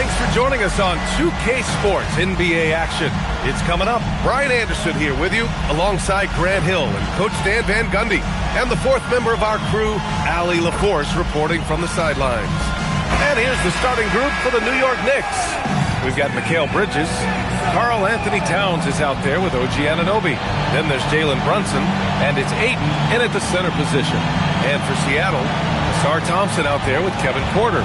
thanks for joining us on 2K Sports NBA action. It's coming up. Brian Anderson here with you, alongside Grant Hill and Coach Dan Van Gundy, and the fourth member of our crew, Allie LaForce, reporting from the sidelines. And here's the starting group for the New York Knicks. We've got Mikal Bridges. Karl Anthony Towns is out there with OG Anunoby. Then there's Jalen Brunson, and it's Ayton in at the center position. And for Seattle, Ausar Thompson out there with Kevin Porter.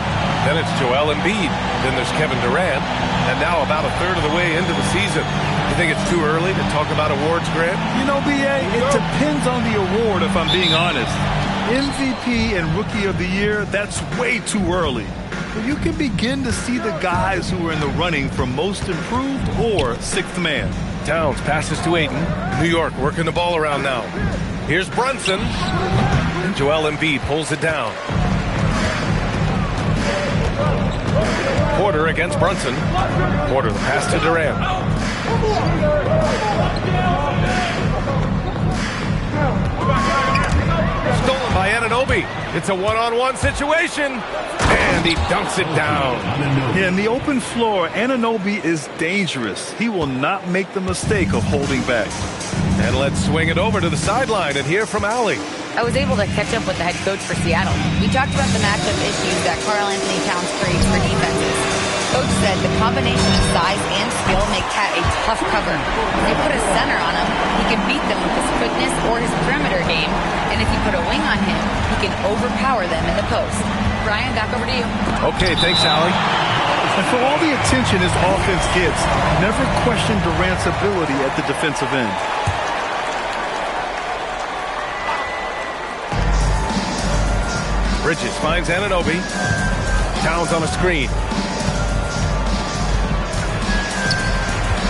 Then it's Joel Embiid. Then there's Kevin Durant. And now about a third of the way into the season. You think it's too early to talk about awards, Grant? You know, B.A., it depends on the award, if I'm being honest. MVP and Rookie of the Year, that's way too early. But you can begin to see the guys who are in the running for Most Improved or Sixth Man. Towns passes to Ayton. New York working the ball around now. Here's Brunson. And Joel Embiid pulls it down. Porter against Brunson. Porter, the pass to Durant. Stolen by Anunoby. It's a one-on-one situation. And he dunks it down. Yeah, in the open floor, Anunoby is dangerous. He will not make the mistake of holding back. And let's swing it over to the sideline and hear from Allie. I was able to catch up with the head coach for Seattle. We talked about the matchup issues that Karl Anthony Towns creates for defenses. Coach said the combination of size and skill make Cat a tough cover. If they put a center on him, he can beat them with his quickness or his perimeter game. And if you put a wing on him, he can overpower them in the post. Brian, back over to you. Okay, thanks, Allie. And for all the attention his offense gets, never question Durant's ability at the defensive end. Bridges finds Anunoby. Towns on a screen.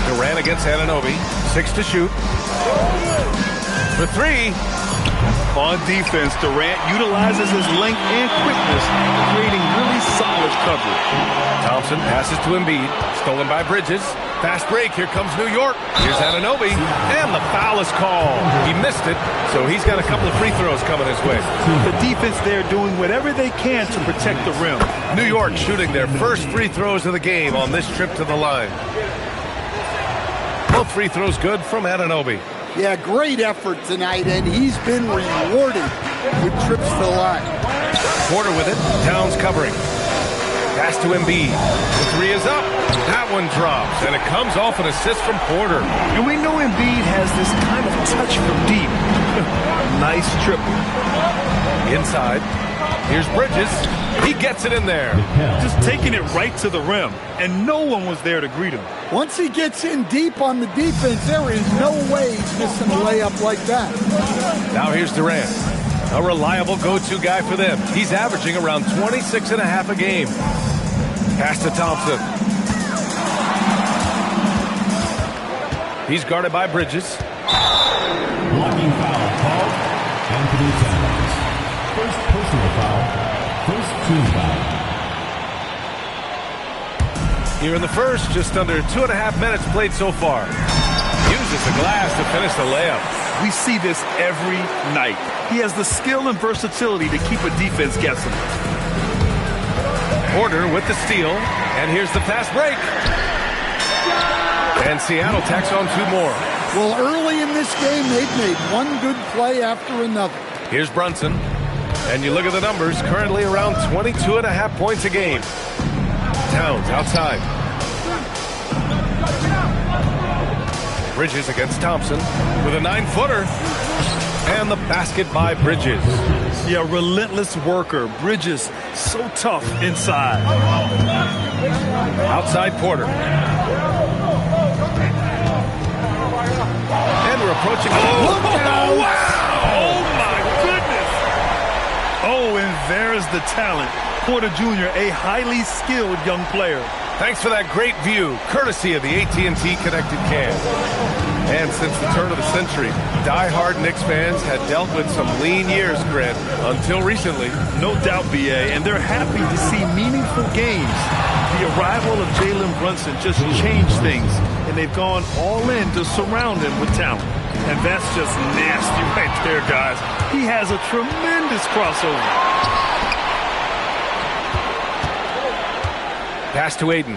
Durant against Anunoby. 6 to shoot. For 3. On defense, Durant utilizes his length and quickness, creating really solid coverage. Thompson passes to Embiid. Stolen by Bridges. Fast break. Here comes New York. Here's Anunoby. And the foul is called. He missed it, so he's got a couple of free throws coming his way. The defense there doing whatever they can to protect the rim. New York shooting their first free throws of the game on this trip to the line. Both free throws good from Anunoby. Yeah, great effort tonight, and he's been rewarded with trips to the line. Porter with it. Towns covering. Pass to Embiid. The 3 is up. That one drops, and it comes off an assist from Porter. And we know Embiid has this kind of touch from deep. Nice triple. Inside. Here's Bridges. He gets it in there. Just taking it right to the rim, and no one was there to greet him. Once he gets in deep on the defense, there is no way he's missing a layup like that. Now here's Durant. A reliable go-to guy for them. He's averaging around 26.5 a game. Pass to Thompson. He's guarded by Bridges. Blocking foul called. Anthony Towns. First personal foul. First team foul. Here in the first, just under 2.5 minutes played so far. Uses the glass to finish the layup. We see this every night. He has the skill and versatility to keep a defense guessing. Porter with the steal, and here's the fast break. And Seattle tacks on 2 more. Well, early in this game, they've made one good play after another. Here's Brunson, and you look at the numbers, currently around 22.5 points a game. Towns outside. Bridges against Thompson with a 9-footer. And the basket by Bridges. Yeah, relentless worker. Bridges, so tough inside. Outside Porter. And we're approaching. Oh, wow! Oh, my goodness! Oh, and there's the talent. Porter Jr., a highly skilled young player. Thanks for that great view, courtesy of the AT&T Connected Cam. And since the turn of the century, die-hard Knicks fans had dealt with some lean years, Grant, until recently. No doubt, B.A., and they're happy to see meaningful games. The arrival of Jalen Brunson just changed things, and they've gone all in to surround him with talent. And that's just nasty right there, guys. He has a tremendous crossover. Pass to Aiden.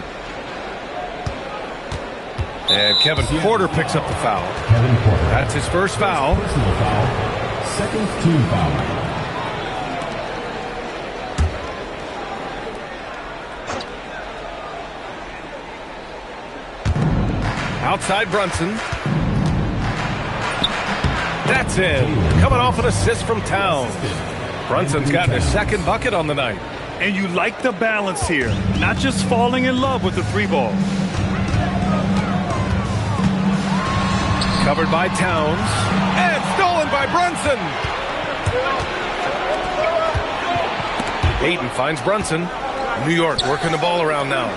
And Kevin Porter picks up the foul. Kevin Porter. That's his first foul. Personal foul. Second team foul. Outside Brunson. That's in. Coming off an assist from Towns. Brunson's gotten his second bucket on the night. And you like the balance here. Not just falling in love with the three ball. Covered by Towns. And stolen by Brunson. Ayton finds Brunson. New York working the ball around now.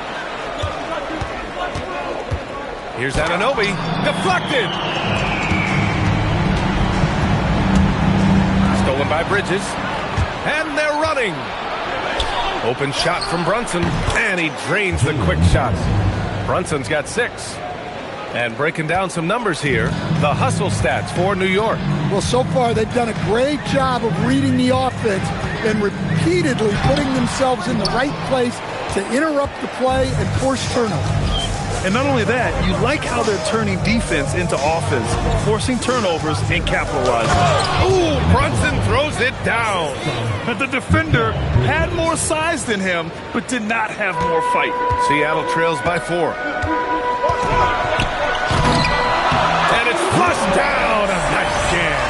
Here's Anunoby. Deflected. Stolen by Bridges. And they're running. Open shot from Brunson. And he drains the quick shot. Brunson's got 6. And breaking down some numbers here, the hustle stats for New York. Well, so far they've done a great job of reading the offense and repeatedly putting themselves in the right place to interrupt the play and force turnovers. And not only that, you like how they're turning defense into offense, forcing turnovers and capitalizing. Ooh, Brunson throws it down. But the defender had more size than him, but did not have more fight. Seattle trails by 4. And it's flushed down. A nice jam.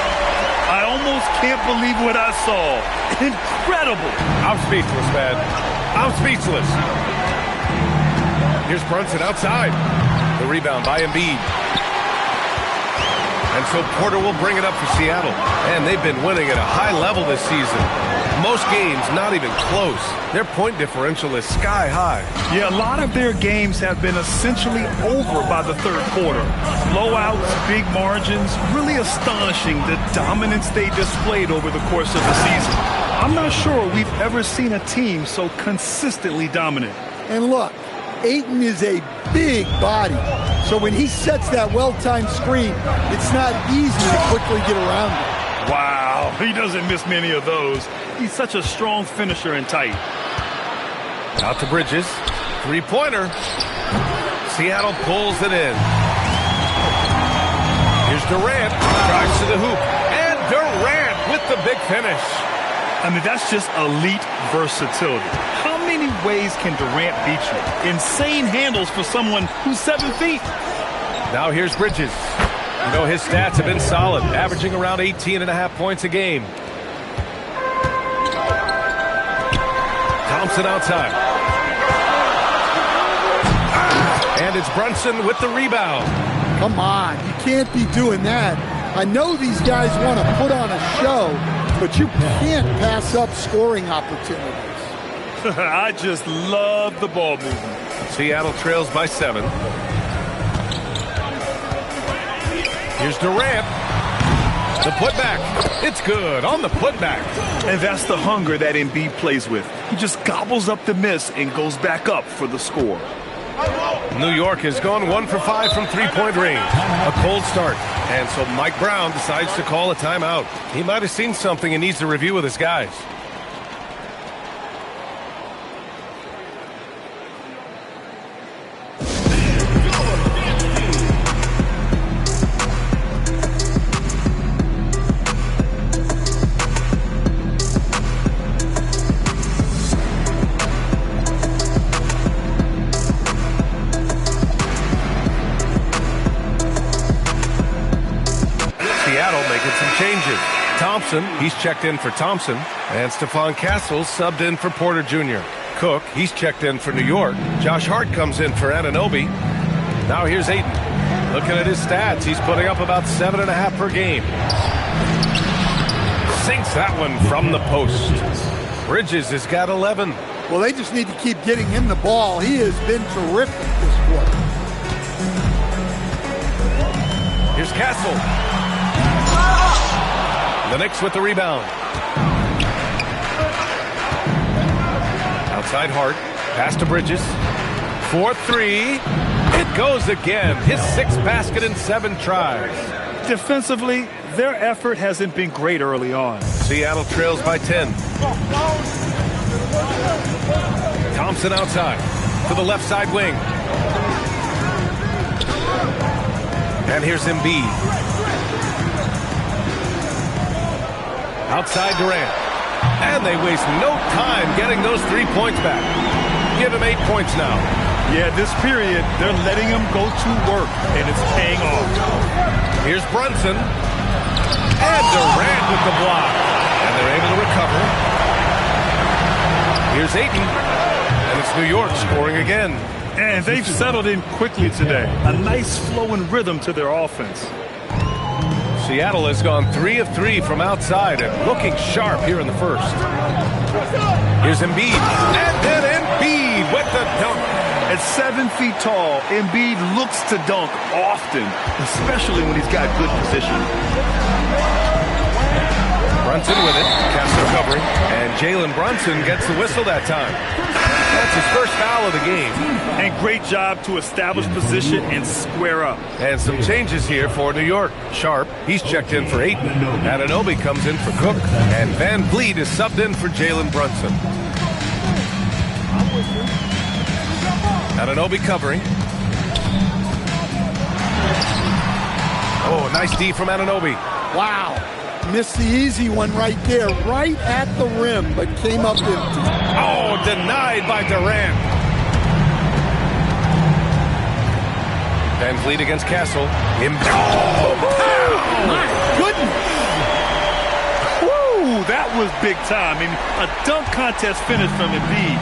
I almost can't believe what I saw. Incredible. I'm speechless, man. I'm speechless. Here's Brunson outside. The rebound by Embiid. And so Porter will bring it up for Seattle. And they've been winning at a high level this season. Most games not even close. Their point differential is sky high. Yeah, a lot of their games have been essentially over by the third quarter. Blowouts, big margins, really astonishing the dominance they displayed over the course of the season. I'm not sure we've ever seen a team so consistently dominant. And look, Ayton is a big body, so when he sets that well-timed screen, it's not easy to quickly get around it. Wow, he doesn't miss many of those. He's such a strong finisher and tight. Out to Bridges. Three-pointer. Seattle pulls it in. Here's Durant. Drives to the hoop. And Durant with the big finish. I mean, that's just elite versatility. How many ways can Durant beat you? Insane handles for someone who's 7 feet. Now here's Bridges. You know, his stats have been solid, averaging around 18.5 points a game. Thompson outside. And it's Brunson with the rebound. Come on, you can't be doing that. I know these guys want to put on a show, but you can't pass up scoring opportunities. I just love the ball movement. Seattle trails by 7. Here's Durant. The putback. It's good on the putback. And that's the hunger that Embiid plays with. He just gobbles up the miss and goes back up for the score. New York has gone 1 for 5 from three-point range. A cold start. And so Mike Brown decides to call a timeout. He might have seen something and needs to review with his guys. Thompson, he's checked in for Thompson. And Stephon Castles subbed in for Porter Jr. Cook, he's checked in for New York. Josh Hart comes in for Anunoby. Now here's Ayton. Looking at his stats, he's putting up about 7.5 per game. Sinks that one from the post. Bridges has got 11. Well, they just need to keep getting him the ball. He has been terrific this quarter. Here's Castle. The Knicks with the rebound. Outside Hart. Pass to Bridges. 4-3. It goes again. His 6th basket in 7 tries. Defensively, their effort hasn't been great early on. Seattle trails by 10. Thompson outside. to the left side wing. And here's Embiid. Outside Durant. And they waste no time getting those 3 points back. Give him 8 points now. Yeah, this period, they're letting him go to work, and it's paying off. Here's Brunson. And Durant with the block. And they're able to recover. Here's Ayton. And it's New York scoring again. And they've settled in quickly today. A nice flow and rhythm to their offense. Seattle has gone 3 of 3 from outside and looking sharp here in the first. Here's Embiid. And then Embiid with the dunk. At 7 feet tall, Embiid looks to dunk often, especially when he's got good position. Brunson with it. Kessler covering. And Jalen Brunson gets the whistle that time. That's his first foul of the game. And great job to establish position and square up. And some changes here for New York. Sharp, he's checked in for Ayton. Anunoby comes in for Cook. And Van Vliet is subbed in for Jalen Brunson. Anunoby covering. Oh, nice D from Anunoby. Wow. Missed the easy one right there, right at the rim, but came up empty. Oh, denied by Durant. Van Vliet against Castle. Oh, my goodness. Woo, that was big time. I mean, a dunk contest finish from Embiid.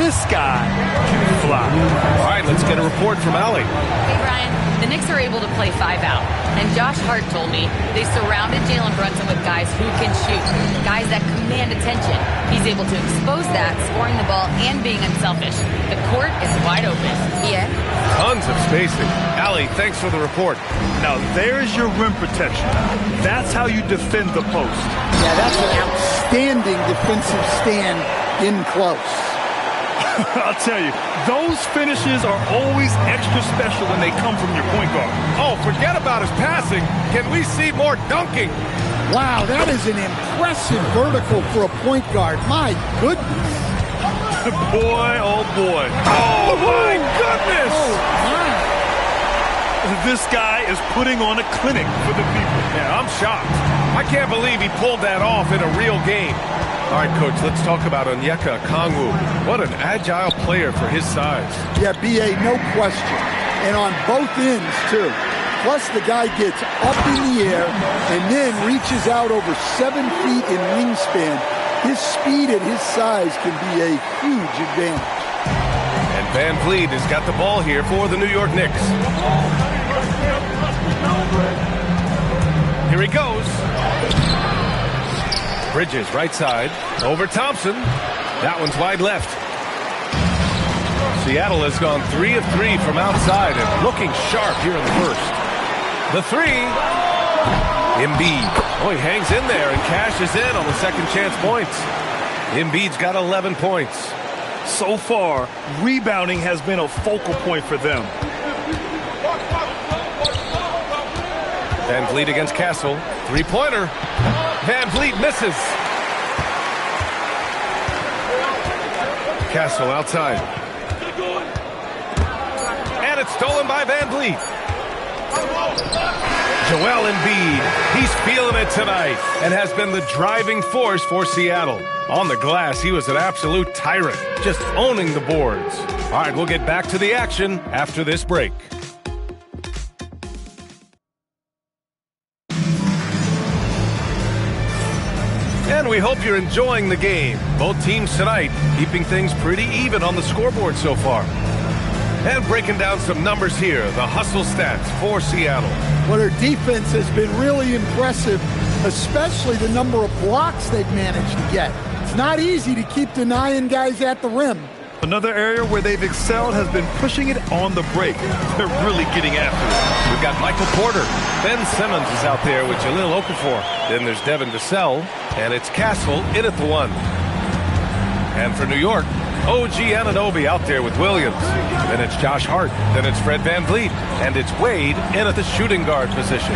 This guy can fly. All right, let's get a report from Allie. Hey, Brian, the Knicks are able to play 5 out. And Josh Hart told me they surrounded Jalen Brunson with guys who can shoot, guys that command attention. He's able to expose that, scoring the ball and being unselfish. The court is wide open. Yeah. Tons of spacing. Allie, thanks for the report. Now, there's your rim protection. That's how you defend the post. Yeah, that's an outstanding defensive stand in close. I'll tell you, those finishes are always extra special when they come from your point guard. Oh, forget about his passing. Can we see more dunking? Wow, that is an impressive vertical for a point guard. My goodness. Boy, oh boy. Oh, my goodness. Oh, my. This guy is putting on a clinic for the people. Yeah, I'm shocked. I can't believe he pulled that off in a real game. All right, Coach, let's talk about Onyeka Okongwu. What an agile player for his size. Yeah, B.A., no question. And on both ends, too. Plus, the guy gets up in the air and then reaches out over 7 feet in wingspan. His speed and his size can be a huge advantage. And Van Vliet has got the ball here for the New York Knicks. Here he goes. Bridges, right side, over Thompson. That one's wide left. Seattle has gone 3 of 3 from outside and looking sharp here in the first. The 3. Embiid. Oh, he hangs in there and cashes in on the second chance points. Embiid's got 11 points. So far, rebounding has been a focal point for them. Van Vliet against Castle. 3-pointer. Van Vliet misses. Castle outside. And it's stolen by Van Vliet. Joel Embiid, he's feeling it tonight and has been the driving force for Seattle. On the glass, he was an absolute tyrant, just owning the boards. All right, we'll get back to the action after this break. And we hope you're enjoying the game. Both teams tonight keeping things pretty even on the scoreboard so far. And breaking down some numbers here, the hustle stats for Seattle. Well, their defense has been really impressive, especially the number of blocks they've managed to get. It's not easy to keep denying guys at the rim. Another area where they've excelled has been pushing it on the break. They're really getting after it. We've got Michael Porter. Ben Simmons is out there with Jahlil Okafor. Then there's Devin Vassell, and it's Castle in at the 1. And for New York, OG Anunoby out there with Williams. Then it's Josh Hart. Then it's Fred Van Vliet. And it's Wade in at the shooting guard position.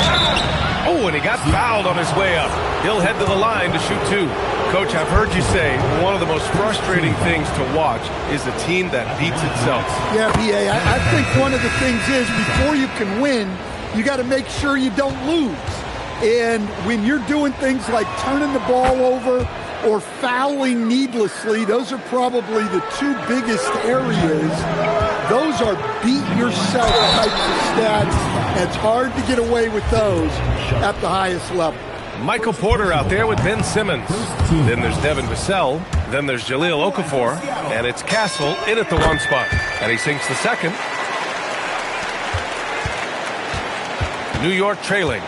Oh, and he got fouled on his way up. He'll head to the line to shoot 2. Coach, I've heard you say one of the most frustrating things to watch is a team that beats itself. Yeah, B.A., I think one of the things is before you can win, you got to make sure you don't lose. And when you're doing things like turning the ball over or fouling needlessly, those are probably the two biggest areas. Those are beat yourself types of stats. And it's hard to get away with those at the highest level. Michael Porter out there with Ben Simmons. Then there's Devin Vassell. Then there's Jahlil Okafor. And it's Castle in at the one spot. And he sinks the second. New York trailing.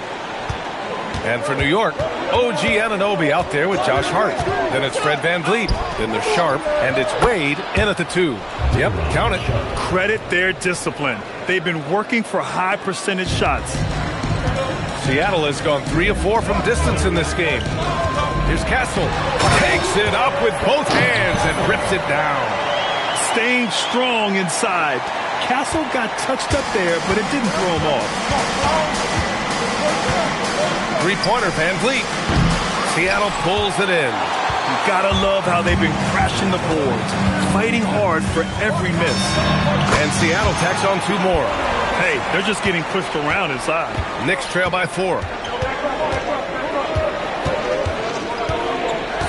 And for New York, OG Anunoby out there with Josh Hart. Then it's Fred VanVleet. Then there's Sharp. And it's Wade in at the 2. Yep, count it. Credit their discipline. They've been working for high percentage shots. Seattle has gone 3 of 4 from distance in this game. Here's Castle. Takes it up with both hands and rips it down. Staying strong inside. Castle got touched up there, but it didn't throw him off. Three-pointer, VanVleet. Seattle pulls it in. You gotta love how they've been crashing the boards, fighting hard for every miss. And Seattle tacks on 2 more. Hey, they're just getting pushed around inside. Knicks trail by 4.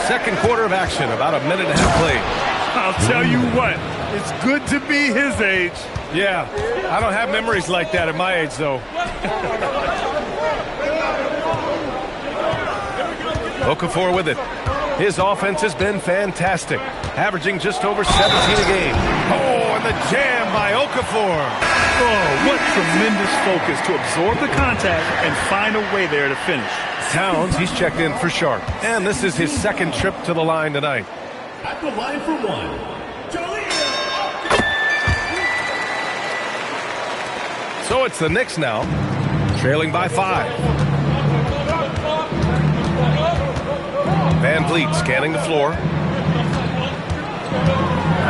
Second quarter of action, about a minute and a half played. I'll tell you what, it's good to be his age. Yeah, I don't have memories like that at my age, though. Okafor with it. His offense has been fantastic, averaging just over 17 a game. Oh, and the jam by Okafor. Oh, what tremendous focus to absorb the contact and find a way there to finish. Towns, he's checked in for Sharp. And this is his second trip to the line tonight. At the line for one, So it's the Knicks now, trailing by 5. VanVleet scanning the floor.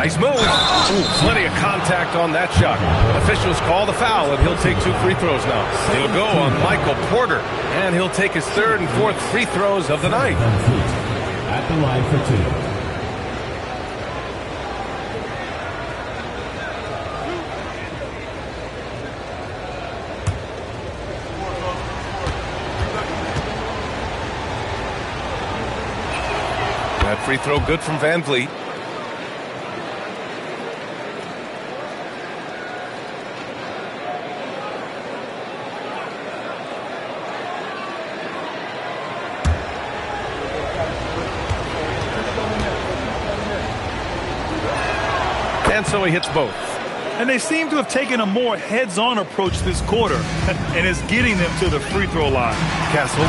Nice move. Ooh, plenty of contact on that shot. Officials call the foul, and he'll take 2 free throws now. He'll go on Michael Porter, and he'll take his 3rd and 4th free throws of the night. at the line for 2. That free throw good from VanVleet. And so he hits both. And they seem to have taken a more heads-on approach this quarter, and is getting them to the free throw line. Castle.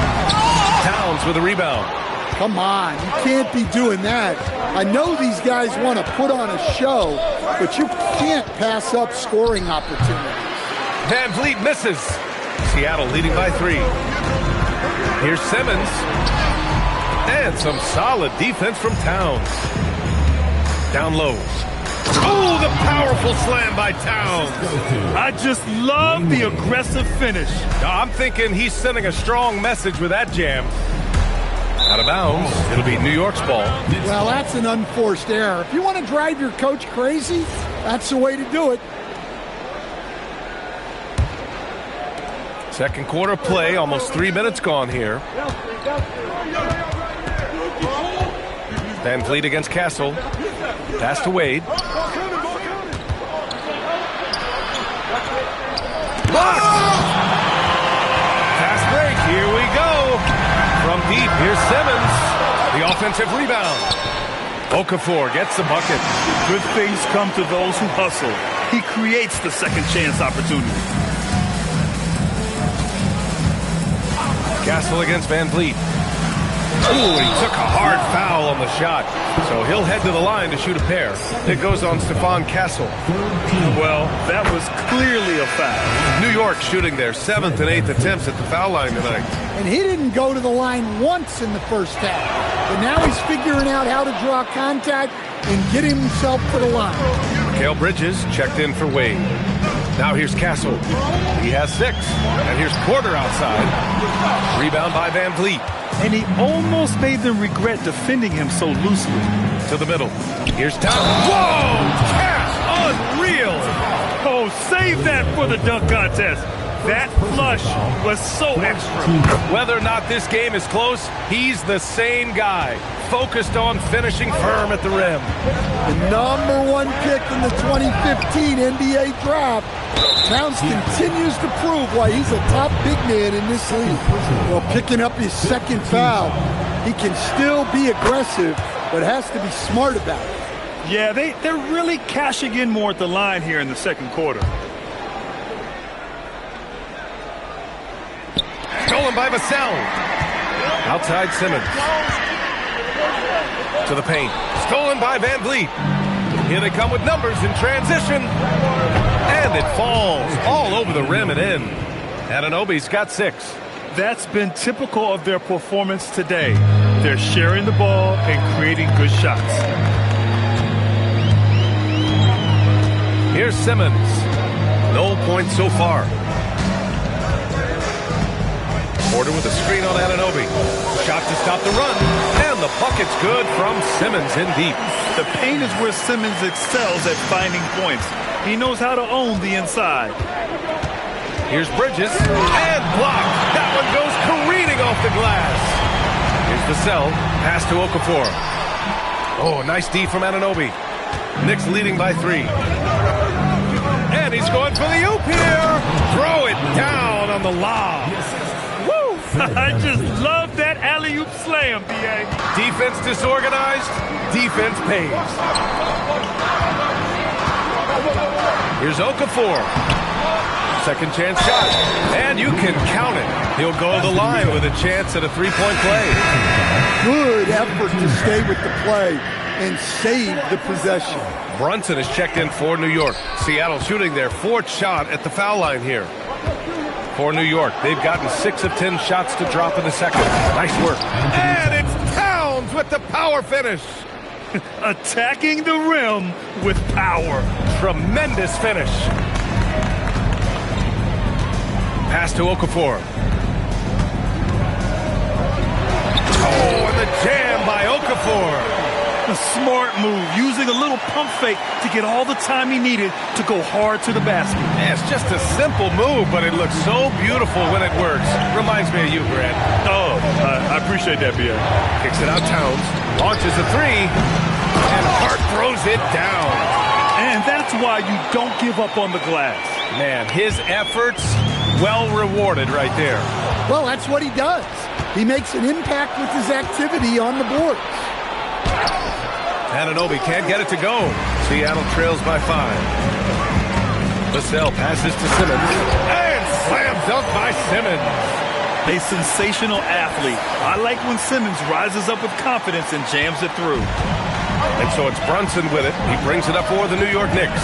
Towns with a rebound. Come on, you can't be doing that. I know these guys want to put on a show, but you can't pass up scoring opportunities. VanVleet misses. Seattle leading by 3. Here's Simmons. And some solid defense from Towns. Down low. Oh, the powerful slam by Towns. I just love the aggressive finish. I'm thinking he's sending a strong message with that jam. Out of bounds. It'll be New York's ball. Well, that's an unforced error. If you want to drive your coach crazy, that's the way to do it. Second quarter play, almost 3 minutes gone here. VanVleet against Castle. Pass to Wade. Blocked! Fast break, here we go. From deep, here's Simmons. The offensive rebound. Okafor gets the bucket. Good things come to those who hustle. He creates the second chance opportunity. Castle against VanVleet. Ooh, he took a hard foul on the shot. So he'll head to the line to shoot a pair. It goes on Stephon Castle. Well, that was clearly a foul. New York shooting their 7th and 8th attempts at the foul line tonight. And he didn't go to the line once in the first half. But now he's figuring out how to draw contact and get himself to the line. Mikal Bridges checked in for Wade. Now here's Castle. He has 6. And here's Porter outside. Rebound by VanVleet. and he almost made them regret defending him so loosely. To the middle. Here's Tom. Whoa! Cash! Unreal! Oh, save that for the dunk contest. That flush was so extra. Whether or not this game is close, he's the same guy, focused on finishing firm at the rim. The #1 pick in the 2015 NBA draft. Towns continues to prove why he's a top big man in this league. Well, picking up his second foul, he can still be aggressive, but has to be smart about it. Yeah, they're really cashing in more at the line here in the second quarter. Stolen by Vassell. Outside Simmons. To the paint. Stolen by Van Vliet. Here they come with numbers in transition. And it falls all over the rim and in. Anunoby's got 6. That's been typical of their performance today. They're sharing the ball and creating good shots. Here's Simmons. No points so far. Porter with a screen on Anunoby. Shot to stop the run. And the bucket's good from Simmons in deep. The paint is where Simmons excels at finding points. He knows how to own the inside. Here's Bridges. And blocked. That one goes careening off the glass. Here's Vassell. Pass to Okafor. Oh, nice D from Anunoby. Knicks leading by 3. And he's going for the oop here. Throw it down on the lob. Woo! I just love that alley-oop slam, B.A. Defense disorganized. Defense pays. Here's Okafor. Second chance shot. And you can count it. He'll go to the line with a chance at a three-point play. Good effort to stay with the play and save the possession. Brunson is checked in for New York. Seattle shooting their 4th shot at the foul line here. For New York, they've gotten 6 of 10 shots to drop in the second. Nice work. And it's Towns with the power finish. Attacking the rim with power. Tremendous finish. Pass to Okafor. Oh, and the jam by Okafor. A smart move, using a little pump fake to get all the time he needed to go hard to the basket. Yeah, it's just a simple move, but it looks so beautiful when it works. Reminds me of you, Grant. Oh, I appreciate that, B.A. Kicks it out Towns. Launches a 3. And Hart throws it down. And that's why you don't give up on the glass. Man, his efforts well rewarded right there. Well, that's what he does. He makes an impact with his activity on the boards. Anunoby can't get it to go. Seattle trails by 5. Vassell passes to Simmons. And slam dunk by Simmons. A sensational athlete. I like when Simmons rises up with confidence and jams it through. And so it's Brunson with it. He brings it up for the New York Knicks.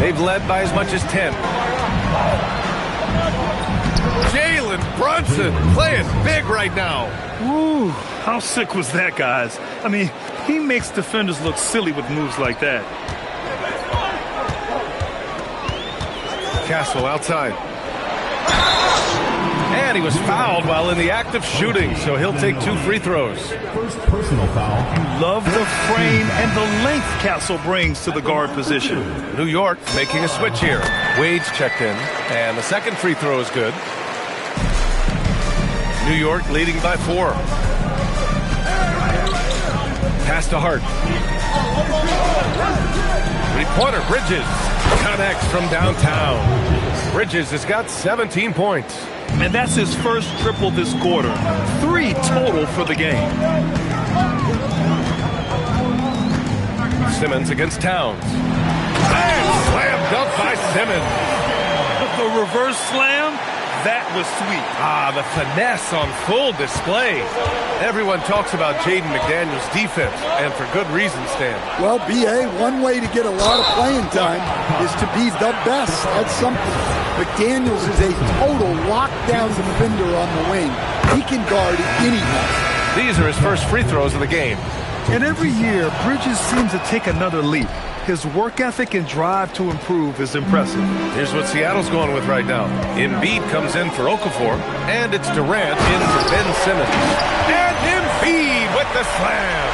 They've led by as much as 10. Jalen Brunson playing big right now. Woo, how sick was that, guys? I mean, he makes defenders look silly with moves like that. Castle outside. And he was fouled while in the act of shooting, so he'll take 2 free throws. First personal foul. Love the frame and the length Castle brings to the guard position. New York making a switch here. Wade's checked in, and the second free throw is good. New York leading by 4. Pass to Hart. 3-pointer, Bridges. Connects from downtown. Bridges has got 17 points. And that's his first triple this quarter. 3 total for the game. Simmons against Towns. And slam dunk by Simmons. The reverse slam, that was sweet. The finesse on full display. Everyone talks about Jaden McDaniels' defense, and for good reason, Stan. Well, B.A., one way to get a lot of playing time is to be the best at something. McDaniels is a total lockdown defender on the wing. He can guard anything. These are his first free throws of the game. And every year, Bridges seems to take another leap. His work ethic and drive to improve is impressive. Here's what Seattle's going with right now. Embiid comes in for Okafor, and it's Durant in for Ben Simmons. And Embiid with the slam.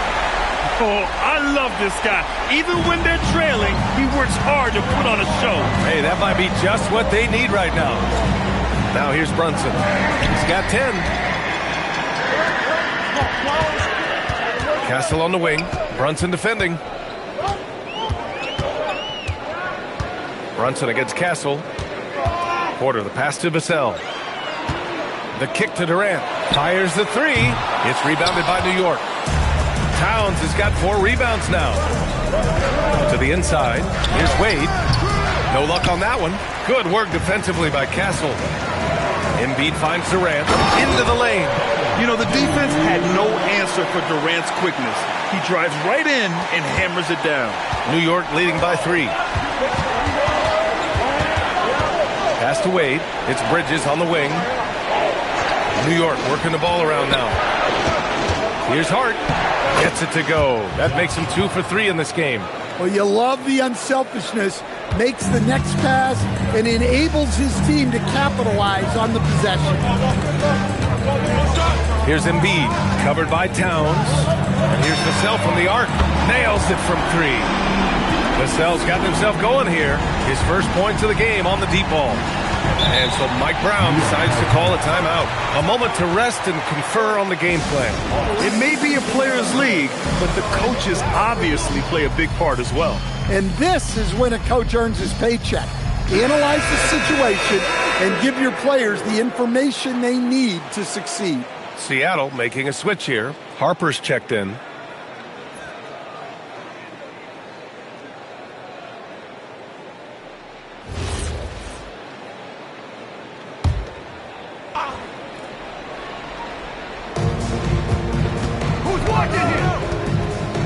Oh, I love this guy. Even when they're trailing, he works hard to put on a show. Hey, that might be just what they need right now. Now here's Brunson. He's got 10. Castle on the wing. Brunson defending. Brunson against Castle. Porter, the pass to Vassell. The kick to Durant. Fires the three. It's rebounded by New York. Towns has got 4 rebounds now. To the inside. Here's Wade. No luck on that one. Good work defensively by Castle. Embiid finds Durant into the lane. You know, the defense had no answer for Durant's quickness. He drives right in and hammers it down. New York leading by 3. Pass to Wade. It's Bridges on the wing. New York working the ball around now. Here's Hart. Gets it to go. That makes him 2 for 3 in this game. Well, you love the unselfishness. Makes the next pass and enables his team to capitalize on the possession. Here's Embiid, covered by Towns. And here's Vassell from the arc. Nails it from 3. Vassell's got himself going here. His first points of the game on the deep ball. And so Mike Brown decides to call a timeout. A moment to rest and confer on the game plan. It may be a players' league, but the coaches obviously play a big part as well. And this is when a coach earns his paycheck. Analyze the situation and give your players the information they need to succeed. Seattle making a switch here. Harper's checked in.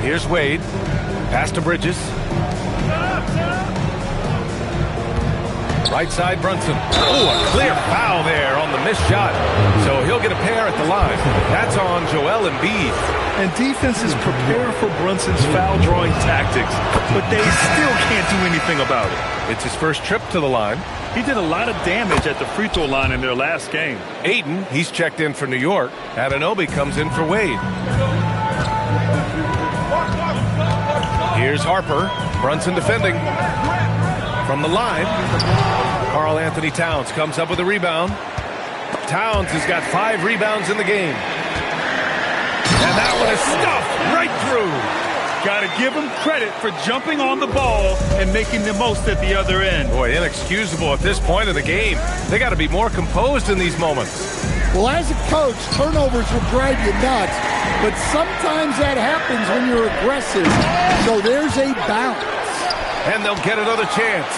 Here's Wade. Pass to Bridges. Right side, Brunson. Oh, a clear foul there on the missed shot. So he'll get a pair at the line. That's on Joel Embiid. And defenses prepare for Brunson's foul-drawing tactics, but they still can't do anything about it. It's his first trip to the line. He did a lot of damage at the free throw line in their last game. Ayton, he's checked in for New York. Anunoby comes in for Wade. Here's Harper. Brunson defending. From the line, Karl Anthony Towns comes up with a rebound. Towns has got 5 rebounds in the game. And that one is stuffed right through. Got to give him credit for jumping on the ball and making the most at the other end. Boy, inexcusable at this point of the game. They got to be more composed in these moments. Well, as a coach, turnovers will drive you nuts, but sometimes that happens when you're aggressive. So there's a balance. And they'll get another chance.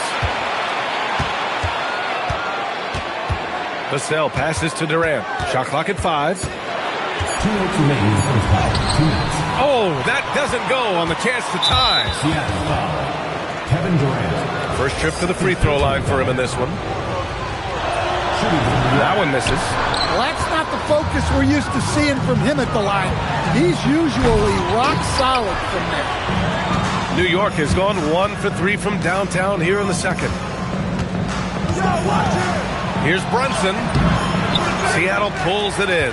Vassell passes to Durant. Shot clock at 5. 2 minutes remaining in the first half. 2 minutes. Oh, that doesn't go on the chance to tie. Seattle foul. Kevin Durant. First trip to the free throw line for him in this one. That one misses. Well, that's not the focus we're used to seeing from him at the line. He's usually rock solid from there. New York has gone 1 for 3 from downtown here in the second. Here's Brunson. Seattle pulls it in.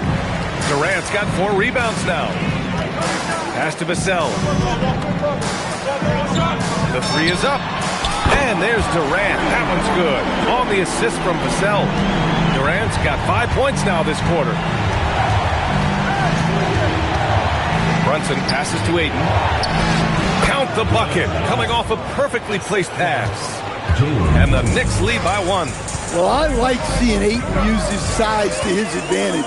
Durant's got 4 rebounds now. Pass to Vassell. The 3 is up. And there's Durant. That one's good. On the assist from Vassell. Durant's got 5 points now this quarter. Brunson passes to Ayton. Count the bucket. Coming off a perfectly placed pass. And the Knicks lead by 1. Well, I like seeing Ayton use his size to his advantage.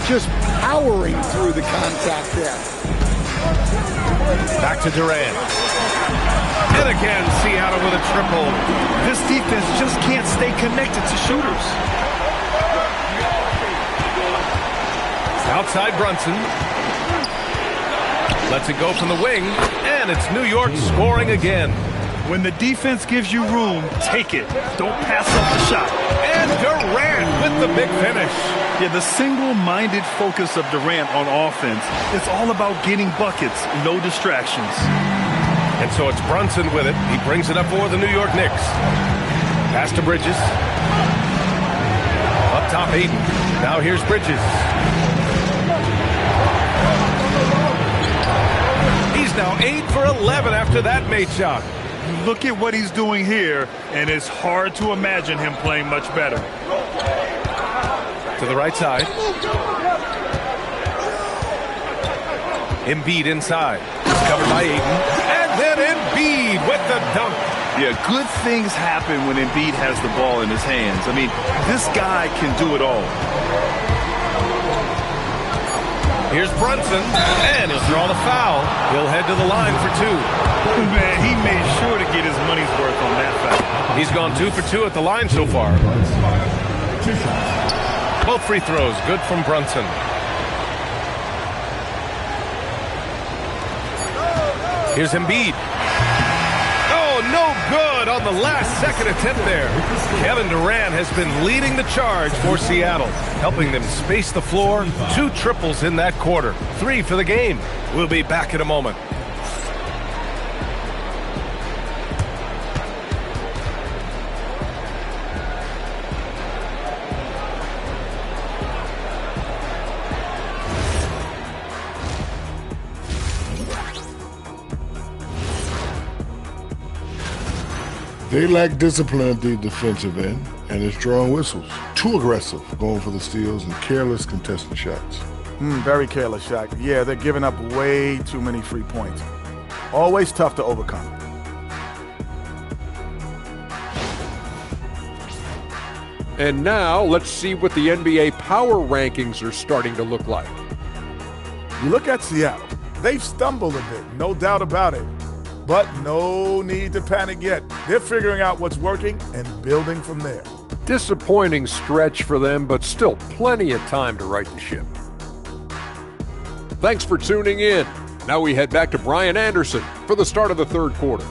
Just powering through the contact there. Back to Durant. And again, Seattle with a triple. This defense just can't stay connected to shooters. Outside Brunson. Lets it go from the wing. And it's New York scoring again. When the defense gives you room, take it. Don't pass up the shot. And Durant with the big finish. Yeah, the single-minded focus of Durant on offense, it's all about getting buckets, no distractions. And so it's Brunson with it. He brings it up for the New York Knicks. Pass to Bridges. Up top, Ayton. Now here's Bridges. He's now 8 for 11 after that made shot. Look at what he's doing here, and it's hard to imagine him playing much better. To the right side. Embiid inside. It's covered by Ayton. And then Embiid with the dunk. Yeah, good things happen when Embiid has the ball in his hands. I mean, this guy can do it all. Here's Brunson, and he'll draw the foul. He'll head to the line for 2. Man, he made sure to get his money's worth on that foul. He's gone 2 for 2 at the line so far. Both free throws good from Brunson. Here's Embiid. Oh, no good on the last second attempt there. Kevin Durant has been leading the charge for Seattle, helping them space the floor. 2 triples in that quarter. 3 for the game. We'll be back in a moment. They lack discipline at the defensive end, and it's drawing whistles. Too aggressive, going for the steals, and careless contested shots. Very careless shot. Yeah, they're giving up way too many free points. Always tough to overcome. And now let's see what the NBA power rankings are starting to look like. You look at Seattle. They've stumbled a bit, no doubt about it. But no need to panic yet. They're figuring out what's working and building from there. Disappointing stretch for them, but still plenty of time to right the ship. Thanks for tuning in. Now we head back to Brian Anderson for the start of the third quarter.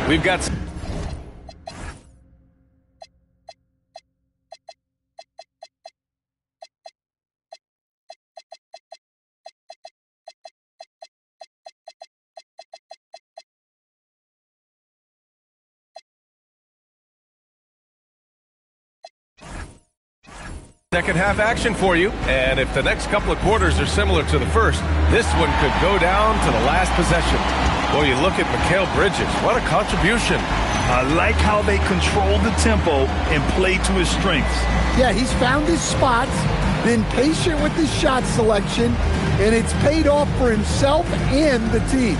We've got... second half action for you, and if the next couple of quarters are similar to the first, this one could go down to the last possession. Boy, you look at Mikal Bridges, what a contribution. I like how they control the tempo and play to his strengths. Yeah, he's found his spots, been patient with his shot selection, and it's paid off for himself and the team.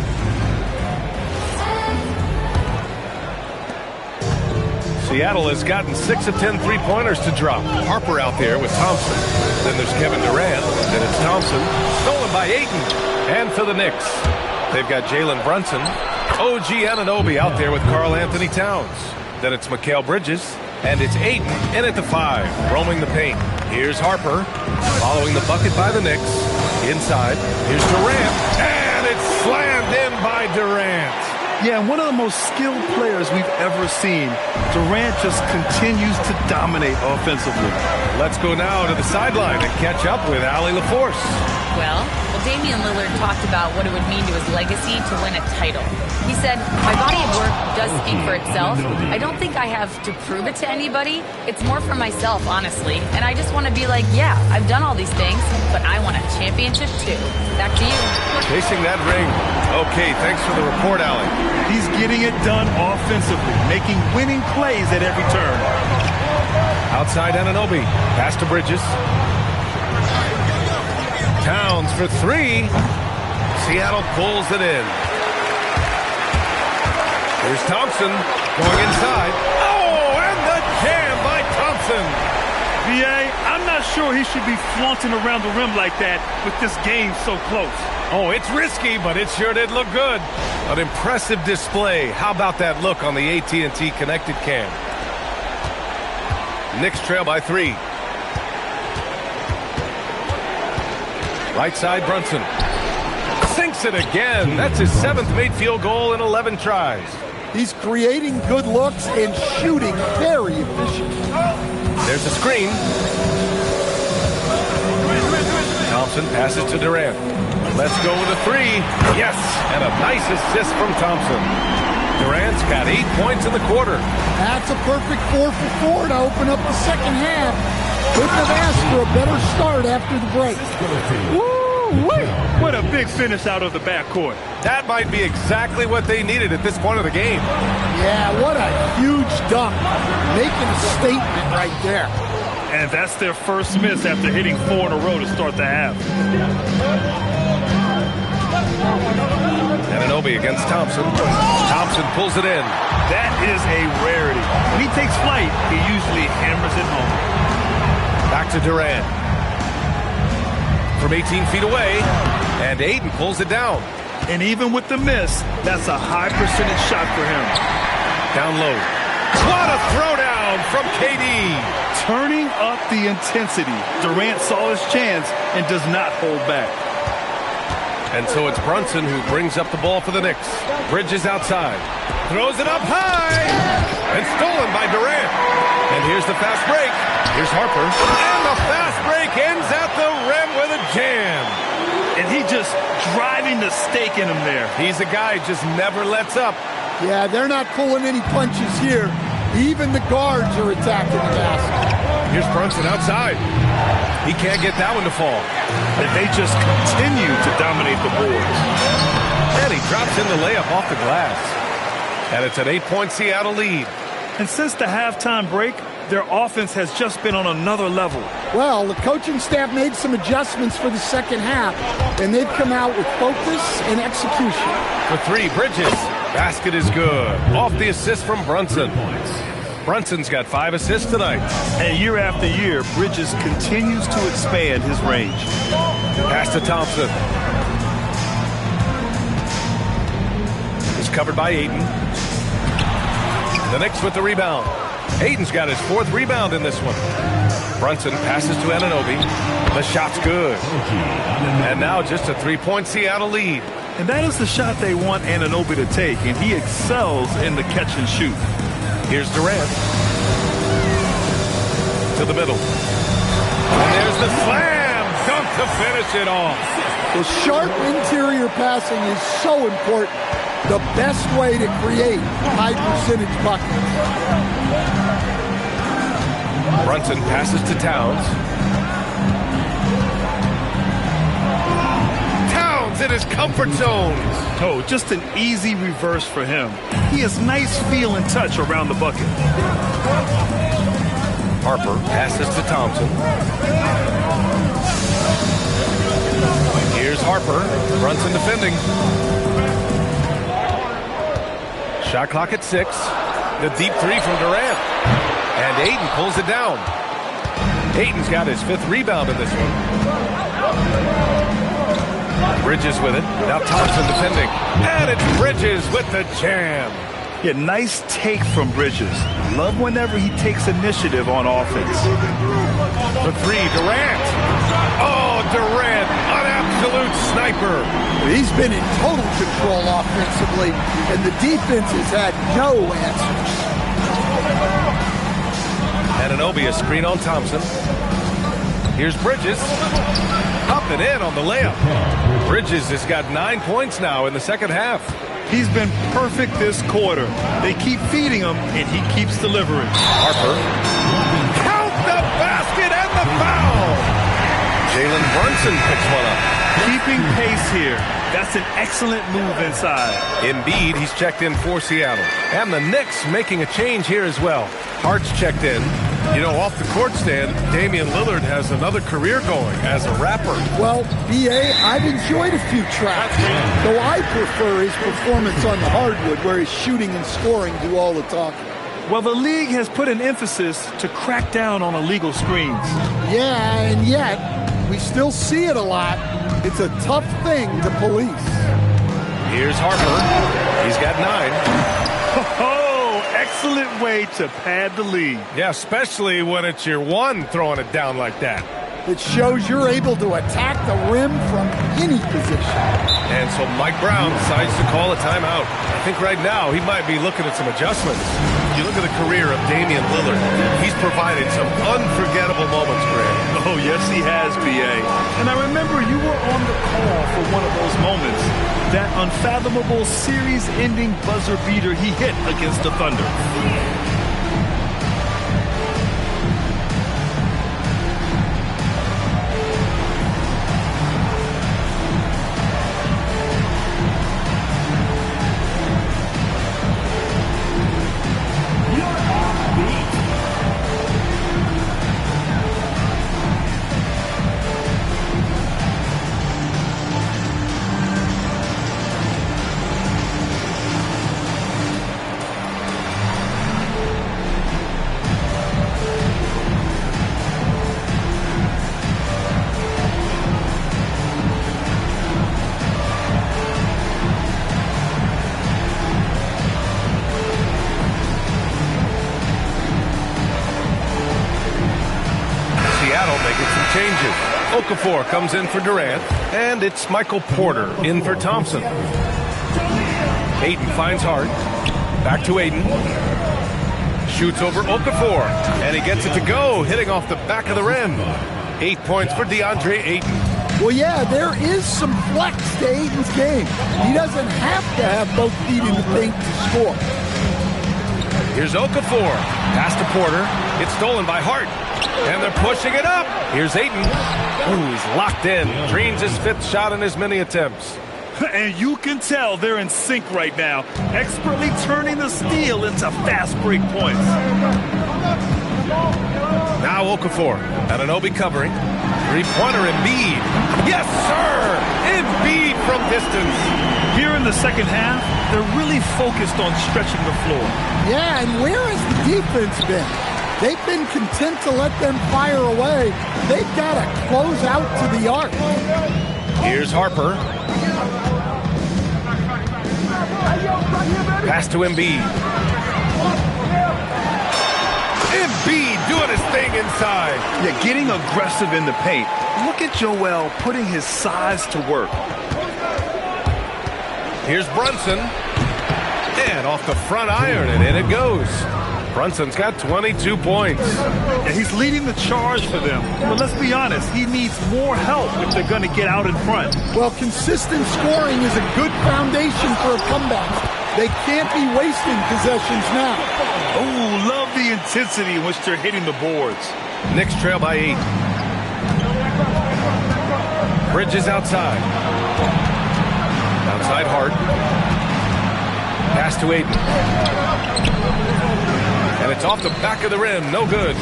Seattle has gotten 6 of 10 three-pointers to drop. Harper out there with Thompson. Then there's Kevin Durant. Then it's Thompson. Stolen by Ayton. And for the Knicks, they've got Jalen Brunson. OG Anunoby out there with Karl Anthony Towns. Then it's Mikal Bridges. And it's Ayton in at the 5, roaming the paint. Here's Harper, following the bucket by the Knicks. Inside, here's Durant. And it's slammed in by Durant. Yeah, one of the most skilled players we've ever seen. Durant just continues to dominate offensively. Let's go now to the sideline and catch up with Allie LaForce. Well, Damian Lillard talked about what it would mean to his legacy to win a title. He said, my body of work does speak for itself. I don't think I have to prove it to anybody. It's more for myself, honestly. And I just want to be like, yeah, I've done all these things, but I want a championship too. Back to you. Chasing that ring. Okay, thanks for the report, Allie. He's getting it done offensively, making winning plays at every turn. Outside Anunoby. Pass to Bridges. Towns for 3. Seattle pulls it in. Here's Thompson going inside. Oh, and the jam by Thompson. B.A., I'm not sure he should be flaunting around the rim like that with this game so close. Oh, it's risky, but it sure did look good. An impressive display. How about that look on the AT&T connected cam? Knicks trail by 3. Right side, Brunson. Sinks it again. That's his 7th made field goal in 11 tries. He's creating good looks and shooting very efficient. There's a screen. Thompson passes to Durant. Let's go with a three. Yes, and a nice assist from Thompson. Durant's got 8 points in the quarter. That's a perfect 4 for 4 to open up the second half. Couldn't have asked for a better start after the break. Woo-wee! What a big finish out of the backcourt. That might be exactly what they needed at this point of the game. Yeah, what a huge dunk. Making a statement right there. And that's their first miss after hitting 4 in a row to start the half. Anunoby against Thompson. Thompson pulls it in. That is a rarity. When he takes flight, he usually hammers it home. Back to Durant. From 18 feet away, and Ayton pulls it down. And even with the miss, that's a high percentage shot for him. Down low. What a throwdown from KD. Turning up the intensity. Durant saw his chance and does not hold back. And so it's Brunson who brings up the ball for the Knicks. Bridges outside. Throws it up high. And stolen by Durant. And here's the fast break. Here's Harper. And the fast break ends at the rim with a jam. And he just driving the stake in him there. He's a guy who just never lets up. Yeah, they're not pulling any punches here. Even the guards are attacking the basket. Here's Brunson outside. He can't get that one to fall. And they just continue to dominate the boards. And he drops in the layup off the glass. And it's an 8-point Seattle lead. And since the halftime break, their offense has just been on another level. Well, the coaching staff made some adjustments for the second half, and they've come out with focus and execution. For three, Bridges. Basket is good. Off the assist from Brunson. Brunson's got 5 assists tonight. And year after year, Bridges continues to expand his range. Pass to Thompson. It's covered by Ayton. The Knicks with the rebound. Ayton's got his 4th rebound in this one. Brunson passes to Anunoby. The shot's good. And now just a 3-point Seattle lead. And that is the shot they want Anunoby to take, and he excels in the catch and shoot. Here's Durant. To the middle. And there's the slam dunk to finish it off. The sharp interior passing is so important. The best way to create high-percentage buckets. Brunson passes to Towns. Towns in his comfort zone. Oh, just an easy reverse for him. He has nice feel and touch around the bucket. Harper passes to Thompson. Here's Harper. Brunson defending. Shot clock at 6. The deep 3 from Durant. And Ayton pulls it down. Ayton's got his 5th rebound in this one. Bridges with it. Now Thompson defending. And it's Bridges with the jam. Yeah, nice take from Bridges. Love whenever he takes initiative on offense. The 3, Durant. Oh, Durant, an absolute sniper. He's been in total control offensively, and the defense has had no answers. Anunoby, a screen on Thompson. Here's Bridges. Up and in on the layup. Bridges has got 9 points now in the second half. He's been perfect this quarter. They keep feeding him, and he keeps delivering. Harper. Count the basket and the foul. Jalen Brunson picks one up. Keeping pace here. That's an excellent move inside. Embiid, he's checked in for Seattle. And the Knicks making a change here as well. Hart's checked in. You know, off the court stand, Damian Lillard has another career going as a rapper. Well, B.A., I've enjoyed a few tracks, though I prefer his performance on the hardwood where his shooting and scoring do all the talking. Well, the league has put an emphasis to crack down on illegal screens. Yeah, and yet, we still see it a lot. It's a tough thing to police. Here's Harper. He's got 9. Oh, excellent way to pad the lead. Yeah, especially when it's your 1 throwing it down like that. It shows you're able to attack the rim from any position. And so Mike Brown decides to call a timeout. I think right now he might be looking at some adjustments. You look at the career of Damian Lillard. He's provided some unforgettable moments, Grant. Oh, yes, he has, B.A. And I remember you were on the call for one of those moments. That unfathomable series-ending buzzer beater he hit against the Thunder. Changes. Okafor comes in for Durant, and it's Michael Porter in for Thompson. Ayton finds Hart. Back to Ayton. Shoots over Okafor, and he gets it to go, hitting off the back of the rim. 8 points for DeAndre Ayton. Well, yeah, there is some flex to Ayton's game. He doesn't have to have both feet in the paint to score. Here's Okafor. Pass to Porter. It's stolen by Hart. And they're pushing it up. Here's Ayton. Ooh, he's locked in. Drains his 5th shot in as many attempts. And you can tell they're in sync right now, expertly turning the steal into fast break points. Now Okafor. Anunoby covering. Three-pointer Embiid. Yes, sir! Embiid from distance. Here in the second half, they're really focused on stretching the floor. Yeah, and where has the defense been? They've been content to let them fire away. They've got to close out to the arc. Here's Harper. Pass to Embiid. Embiid doing his thing inside. Yeah, getting aggressive in the paint. Look at Joel putting his size to work. Here's Brunson. And off the front iron, and in it goes. Brunson's got 22 points. Yeah, he's leading the charge for them. But let's be honest, he needs more help if they're going to get out in front. Well, consistent scoring is a good foundation for a comeback. They can't be wasting possessions now. Oh, love the intensity in which they're hitting the boards. Knicks trail by 8. Bridges outside. Outside Hart. Pass to Ayton. And it's off the back of the rim. No good.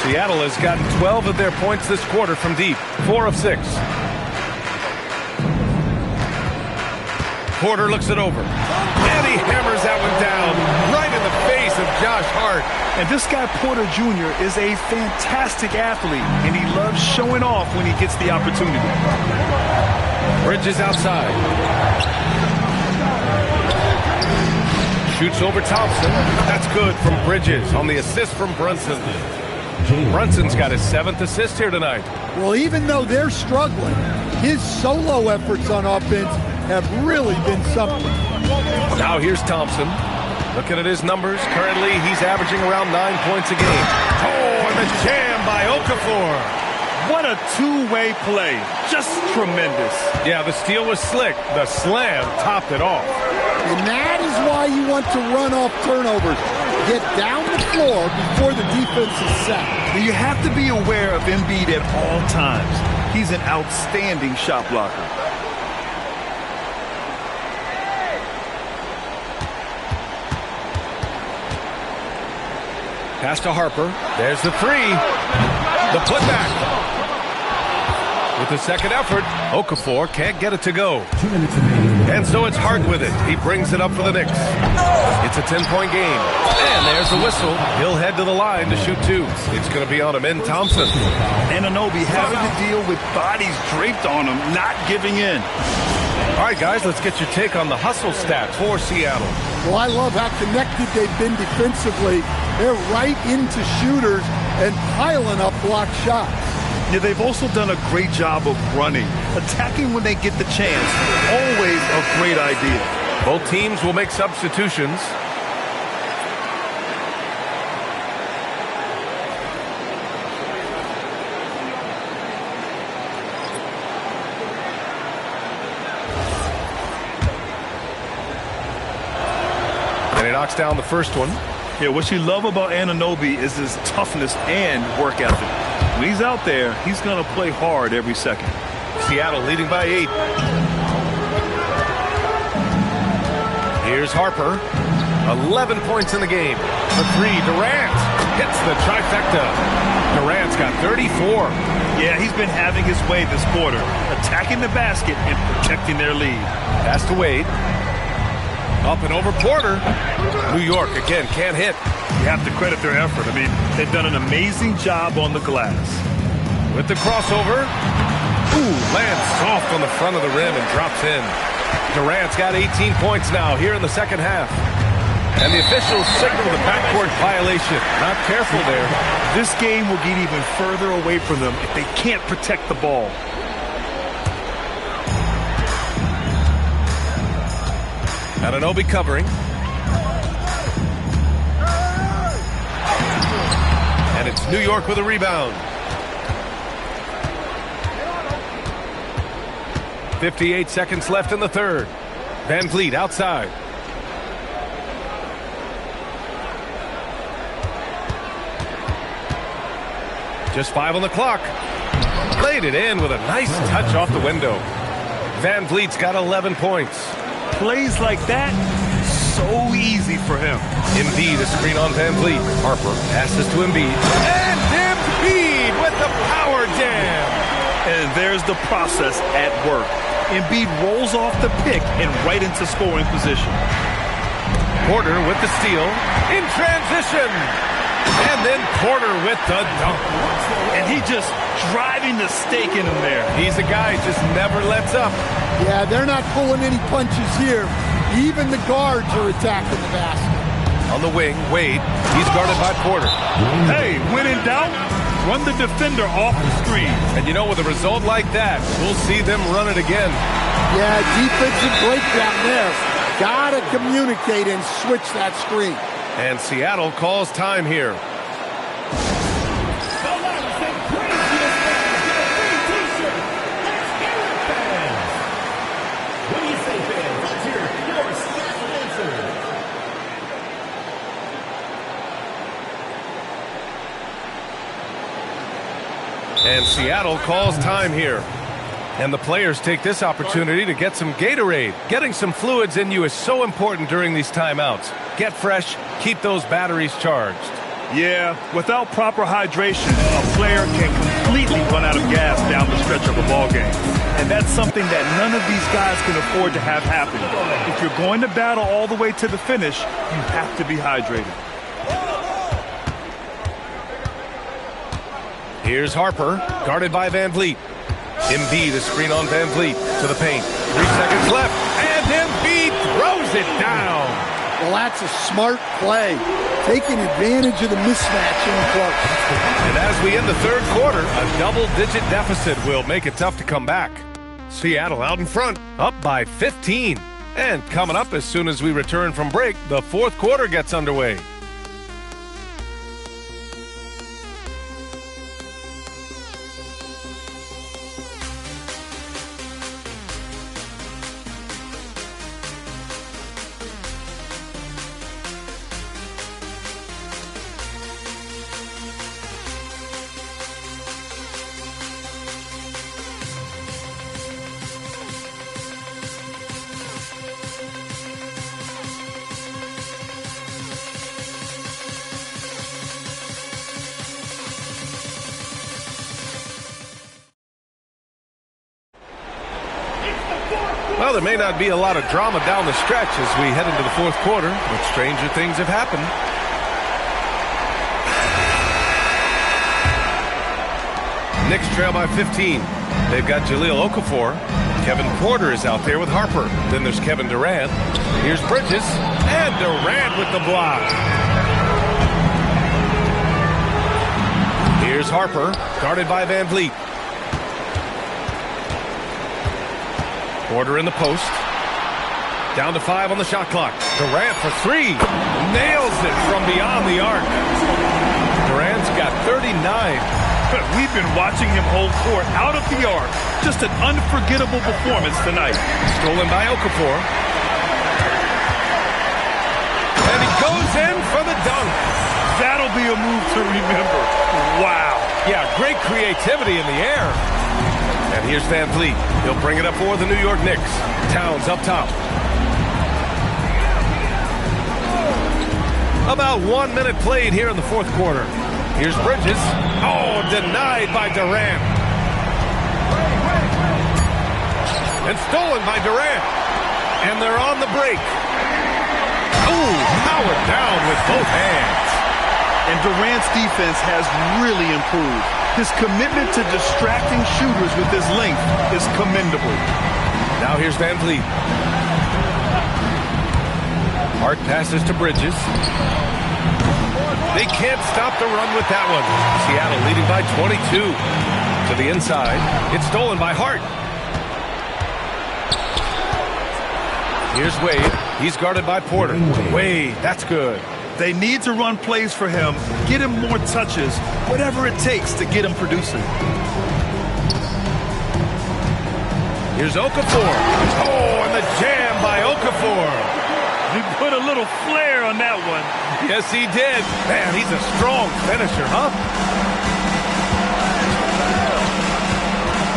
Seattle has gotten 12 of their points this quarter from deep. 4 of 6. Porter looks it over. And he hammers that one down right in the face of Josh Hart. And this guy, Porter Jr., is a fantastic athlete, and he loves showing off when he gets the opportunity. Bridges outside. Shoots over Thompson. That's good from Bridges on the assist from Brunson. Brunson's got his 7th assist here tonight. Well, even though they're struggling, his solo efforts on offense have really been something. Now here's Thompson. Looking at his numbers, currently he's averaging around 9 points a game. Oh, and the jam by Okafor. What a two-way play. Just tremendous. Yeah, the steal was slick. The slam topped it off. And that is why you want to run off turnovers. Get down the floor before the defense is set. You have to be aware of Embiid at all times. He's an outstanding shot blocker. Pass to Harper. There's the 3. The putback. With the second effort, Okafor can't get it to go. And so it's Hart with it. He brings it up for the Knicks. It's a 10-point game. And there's the whistle. He'll head to the line to shoot 2. It's going to be on him in Thompson. Anunoby having to deal with bodies draped on him, not giving in. All right, guys, let's get your take on the hustle stats for Seattle. Well, I love how connected they've been defensively. They're right into shooters and piling up block shots. Yeah, they've also done a great job of running, attacking when they get the chance. Always a great idea. Both teams will make substitutions. And he knocks down the first one. Yeah, what you love about Anunoby is his toughness and work ethic. When he's out there, he's going to play hard every second. Seattle leading by 8. Here's Harper. 11 points in the game. The 3, Durant hits the trifecta. Durant's got 34. Yeah, he's been having his way this quarter, attacking the basket and protecting their lead. Pass to Wade. Up and over Porter. New York, again, can't hit. You have to credit their effort. I mean, they've done an amazing job on the glass. With the crossover. Ooh, lands soft on the front of the rim and drops in. Durant's got 18 points now here in the second half. And the officials signal the backcourt violation. Not careful there. This game will get even further away from them if they can't protect the ball. Anunoby covering. And it's New York with a rebound. 58 seconds left in the third. Van Vliet outside. Just 5 on the clock. Played it in with a nice touch off the window. Van Vliet's got 11 points. Plays like that, so easy for him. Embiid, a screen on Van Vliet. Harper passes to Embiid. And Embiid with the power jam. And there's the process at work. Embiid rolls off the pick and right into scoring position. Porter with the steal. In transition. And then Porter with the dunk. And he just driving the stake in him there. He's a guy who just never lets up. Yeah, they're not pulling any punches here. Even the guards are attacking the basket. On the wing, Wade. He's guarded by Porter. Hey, when in doubt, run the defender off the screen. And you know, with a result like that, we'll see them run it again. Yeah, defensive breakdown there. Gotta communicate and switch that screen. And Seattle calls time here. And Seattle calls time here. And the players take this opportunity to get some Gatorade. Getting some fluids in you is so important during these timeouts. Get fresh, keep those batteries charged. Yeah, without proper hydration, a player can completely run out of gas down the stretch of a ball game. And that's something that none of these guys can afford to have happen. If you're going to battle all the way to the finish, you have to be hydrated. Here's Harper, guarded by Van Vliet. Embiid, a screen on Van Vliet to the paint. 3 seconds left, and Embiid throws it down. Well, that's a smart play, taking advantage of the mismatch in the clock. And as we end the third quarter, a double-digit deficit will make it tough to come back. Seattle out in front, up by 15. And coming up as soon as we return from break, the fourth quarter gets underway. Well, there may not be a lot of drama down the stretch as we head into the fourth quarter, but stranger things have happened. Knicks trail by 15. They've got Jahlil Okafor. Kevin Porter is out there with Harper. Then there's Kevin Durant. Here's Bridges. And Durant with the block. Here's Harper. Harper, guarded by Van Vliet. Porter in the post. Down to 5 on the shot clock. Durant for 3. Nails it from beyond the arc. Durant's got 39. We've been watching him hold court out of the arc. Just an unforgettable performance tonight. Stolen by Okafor. And he goes in for the dunk. That'll be a move to remember. Wow. Yeah, great creativity in the air. And here's Van Vliet. He'll bring it up for the New York Knicks. Towns up top. About 1 minute played here in the fourth quarter. Here's Bridges. Oh, denied by Durant. And stolen by Durant. And they're on the break. Ooh, powered down with both hands. And Durant's defense has really improved. His commitment to distracting shooters with his length is commendable. Now here's Van Vliet. Hart passes to Bridges. They can't stop the run with that one. Seattle leading by 22. To the inside. It's stolen by Hart. Here's Wade. He's guarded by Porter. Wade, that's good. They need to run plays for him, get him more touches, whatever it takes to get him producing. Here's Okafor. Oh, and the jam by Okafor. He put a little flair on that one. Yes, he did. Man, he's a strong finisher, huh?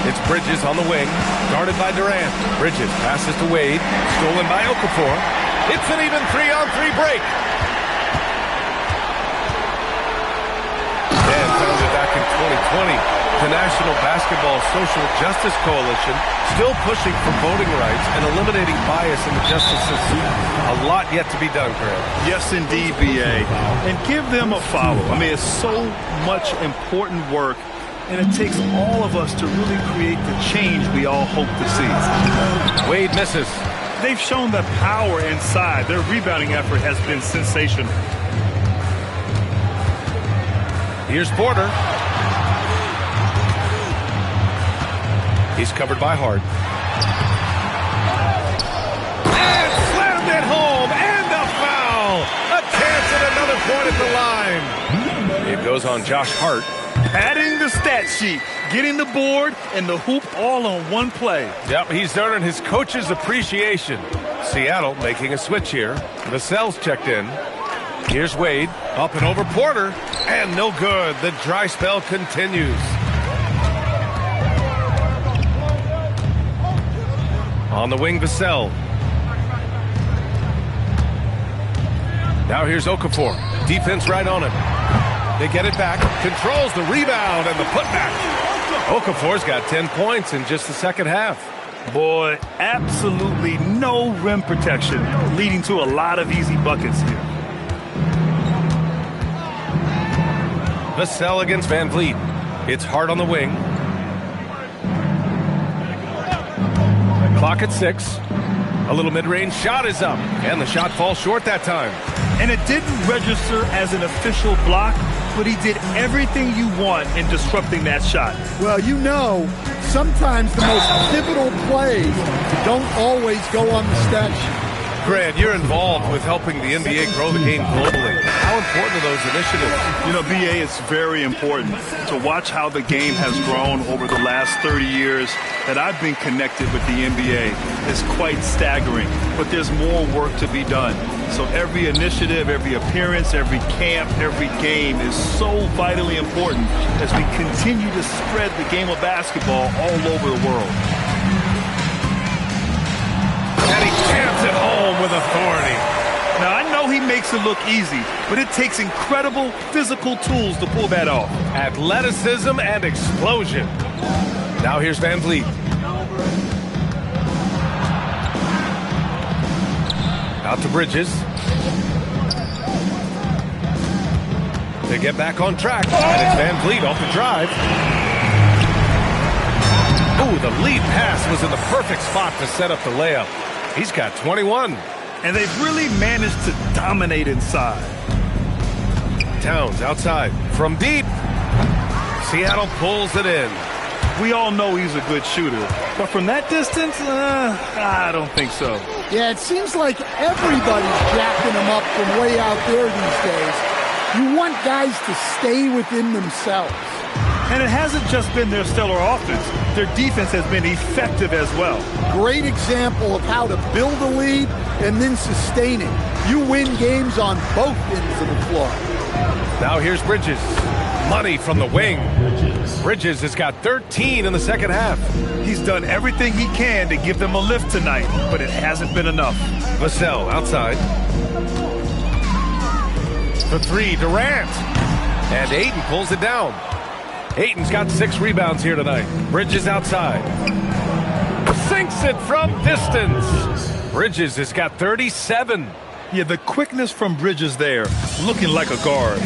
It's Bridges on the wing, guarded by Durant. Bridges passes to Wade, stolen by Okafor. It's an even 3-on-3 break. And founded back in 2020, the National Basketball Social Justice Coalition still pushing for voting rights and eliminating bias in the justice system. A lot yet to be done, Graham. Yes, indeed, B.A. And give them a follow. I mean, it's so much important work, and it takes all of us to really create the change we all hope to see. Wade misses. They've shown the power inside. Their rebounding effort has been sensational. Here's Porter. He's covered by Hart. And slammed it home. And a foul. A chance at another point at the line. It goes on Josh Hart. Adding the stat sheet, getting the board, and the hoop all on one play. Yep, he's earning his coach's appreciation. Seattle making a switch here. Vassell's checked in. Here's Wade. Up and over Porter. And no good. The dry spell continues. On the wing, Vassell. Now here's Okafor. Defense right on him. They get it back. Controls the rebound and the putback. Okafor's got 10 points in just the second half. Boy, absolutely no rim protection, leading to a lot of easy buckets here. Vassell against Van Vliet. It's Hart on the wing. Clock at 6. A little mid-range shot is up, and the shot falls short that time. And it didn't register as an official block, but he did everything you want in disrupting that shot. Well, you know, sometimes the most pivotal plays don't always go on the stat sheet. Grant, you're involved with helping the NBA grow the game globally. How important are those initiatives? You know, B.A., it's very important to watch how the game has grown over the last 30 years that I've been connected with the NBA. It's quite staggering, but there's more work to be done. So every initiative, every appearance, every camp, every game is so vitally important as we continue to spread the game of basketball all over the world. And he jams it home with authority. Now, I know he makes it look easy, but it takes incredible physical tools to pull that off. Athleticism and explosion. Now here's Van Vliet. Out to Bridges. They get back on track, and it's Van Vliet off the drive. Ooh, the lead pass was in the perfect spot to set up the layup. He's got 21. And they've really managed to dominate inside. Towns outside from deep. Seattle pulls it in. We all know he's a good shooter, but from that distance, I don't think so. Yeah, it seems like everybody's jacking him up from way out there these days. You want guys to stay within themselves. And it hasn't just been their stellar offense. Their defense has been effective as well. Great example of how to build a lead and then sustain it. You win games on both ends of the floor. Now here's Bridges. Money from the wing. Bridges has got 13 in the second half. He's done everything he can to give them a lift tonight, but it hasn't been enough. Vassell outside. For three, Durant. And Ayton pulls it down. Ayton's got 6 rebounds here tonight. Bridges outside. Sinks it from distance. Bridges has got 37. Yeah, the quickness from Bridges there, looking like a guard.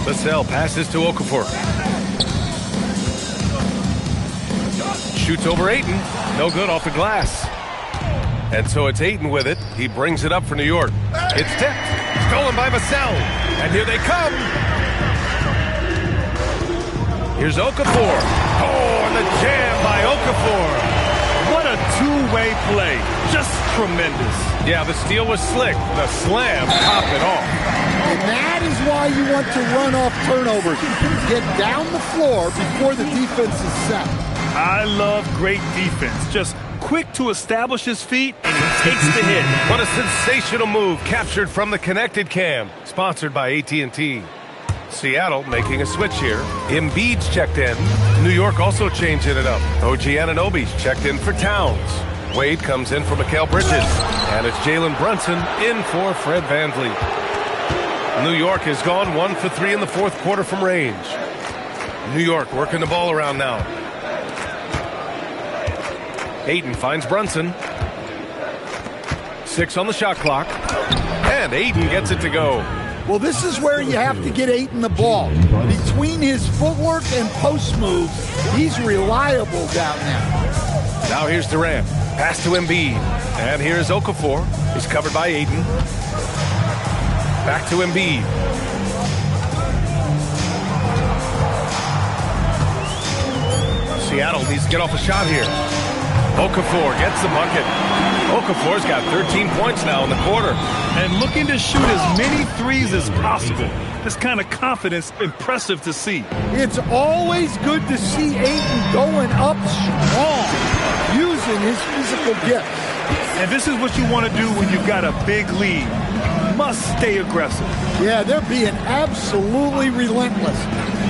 Vassell passes to Okafor. Shoots over Ayton. No good off the glass. And so it's Ayton with it. He brings it up for New York. It's tipped. Stolen by Vassell. And here they come. Here's Okafor. Oh, and the jam by Okafor. What a two-way play. Just tremendous. Yeah, the steal was slick. The slam topped it off. And that is why you want to run off turnovers. Get down the floor before the defense is set. I love great defense. Just quick to establish his feet, and he takes the hit. What a sensational move captured from the connected cam. Sponsored by AT&T. Seattle making a switch here. Embiid's checked in. New York also changing it up. OG Anunoby's checked in for Towns. Wade comes in for Mikal Bridges. And it's Jalen Brunson in for Fred VanVleet. New York has gone 1 for 3 in the fourth quarter from range. New York working the ball around now. Ayton finds Brunson. 6 on the shot clock. And Ayton gets it to go. Well, this is where you have to get Ayton the ball. Between his footwork and post moves, he's reliable down there. Now here's Durant. Pass to Embiid. And here's Okafor. He's covered by Ayton. Back to Embiid. Seattle needs to get off a shot here. Okafor gets the bucket. Okafor's got 13 points now in the quarter. And looking to shoot as many threes as possible. This kind of confidence, impressive to see. It's always good to see Ayton going up strong, using his physical gifts. And this is what you want to do when you've got a big lead. Must stay aggressive. Yeah, they're being absolutely relentless,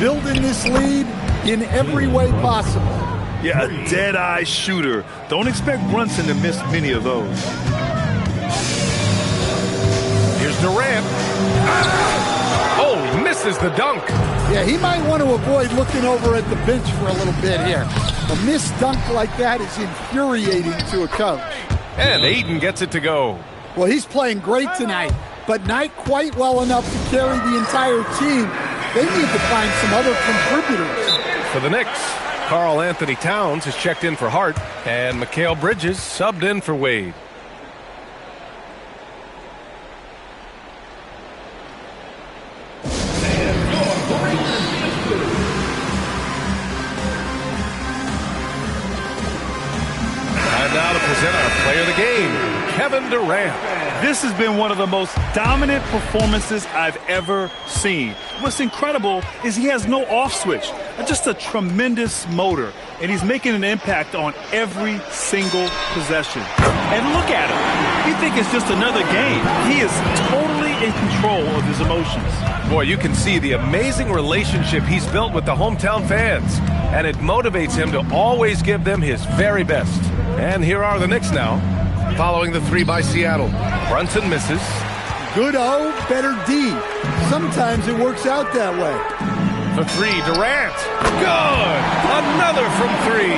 building this lead in every way possible. Yeah, a dead-eye shooter. Don't expect Brunson to miss many of those. Here's Durant. Oh, he misses the dunk. Yeah, he might want to avoid looking over at the bench for a little bit here. A missed dunk like that is infuriating to a coach. And Ayton gets it to go. Well, he's playing great tonight, but not quite well enough to carry the entire team. They need to find some other contributors. For the Knicks, Karl Anthony Towns is checked in for Hart, and Mikal Bridges subbed in for Wade. And now to present our player of the game, Kevin Durant. This has been one of the most dominant performances I've ever seen. What's incredible is he has no off switch, just a tremendous motor, and he's making an impact on every single possession. And look at him. You think it's just another game. He is totally in control of his emotions. Boy, you can see the amazing relationship he's built with the hometown fans, and it motivates him to always give them his very best. And here are the Knicks now, following the 3 by Seattle. Brunson misses. Good O, better D. Sometimes it works out that way. For 3, Durant. Good! Another from 3.